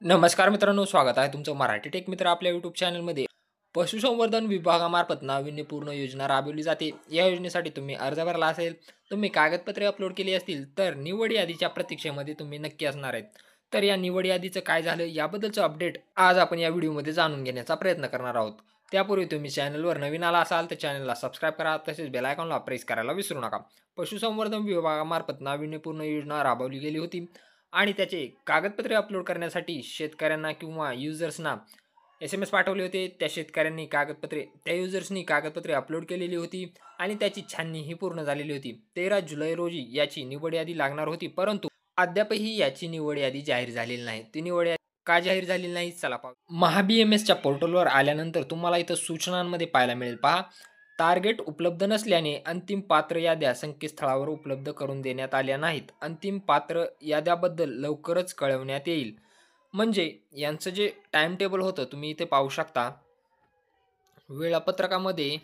नमस्कार मित्रांनो, स्वागत आहे तुमचं मराठी टेक मित्र आपल्या यूट्यूब चॅनलमध्ये. पशुसंवर्धन विभागामार्फत नाविन्यपूर्ण योजना राबवली जाते. या योजनेसाठी तुम्ही अर्ज भरला असेल, तुम्ही कागदपत्रे अपलोड केली असतील, तर निवड यादीच्या प्रतीक्षेमध्ये तुम्ही नक्की असणार आहेत. तर या निवड यादीचं काय झालं याबद्दलचं अपडेट आज आपण या व्हिडिओमध्ये जाणून घेण्याचा प्रयत्न करणार आहोत. त्यापूर्वी तुम्ही चॅनलवर नवीन आला असाल तर चॅनलला सबस्क्राईब करा, तसेच बेल आयकॉनला प्रेस करायला विसरू नका. पशुसंवर्धन विभागामार्फत नाविन्यपूर्ण योजना राबवली गेली होती आणि त्याचे कागदपत्रे अपलोड करण्यासाठी शेतकऱ्यांना किंवा युजर्सना SMS पाठवले होते. त्या शेतकऱ्यांनी त्या युजर्सनी कागदपत्रे अपलोड केलेली होती आणि त्याची छाननीही पूर्ण झालेली होती. 13 जुलै रोजी याची निवड यादी लागणार होती, परंतु अद्यापही याची निवड यादी जाहीर झालेली नाही. ती निवड यादी का जाहीर झालेली नाही चला पाहू. BMSच्या पोर्टलवर आल्यानंतर तुम्हाला इथं सूचनांमध्ये पाहायला मिळेल. पहा, टार्गेट उपलब्ध नसल्याने अंतिम पात्र याद्या संकेतस्थळावर उपलब्ध करून देण्यात आल्या नाहीत. अंतिम पात्र याद्याबद्दल लवकरच कळवण्यात येईल. म्हणजे यांचं जे टाइम टेबल होतं तुम्ही इथे पाहू शकता. वेळापत्रकामध्ये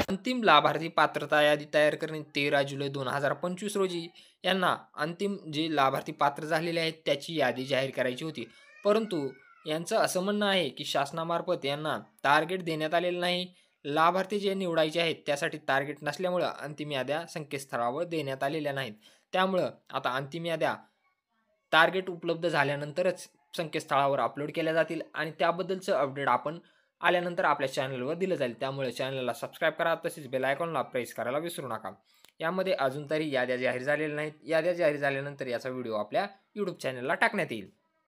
अंतिम लाभार्थी पात्रता यादी तयार करणे 13 जुलै 2025 रोजी यांना अंतिम जे लाभार्थी पात्र झालेले आहेत त्याची यादी जाहीर करायची होती. परंतु यांचं असं म्हणणं आहे की शासनामार्फत यांना टार्गेट देण्यात आलेलं नाही. लाभार्थी जे निवडायचे आहेत त्यासाठी टार्गेट नसल्यामुळं अंतिम याद्या संकेतस्थळावर देण्यात आलेल्या नाहीत. त्यामुळं आता अंतिम याद्या टार्गेट उपलब्ध झाल्यानंतरच संकेतस्थळावर अपलोड केल्या जातील आणि त्याबद्दलचं अपडेट आपण आल्यानंतर आपल्या चॅनलवर दिलं जाईल. त्यामुळे चॅनलला सबस्क्राईब करा, तसेच बेल आयकॉनला प्रेस करायला विसरू नका. यामध्ये अजून तरी याद्या जाहीर झालेल्या नाहीत. याद्या जाहीर झाल्यानंतर याचा व्हिडिओ आपल्या यूट्यूब चॅनलला टाकण्यात येईल.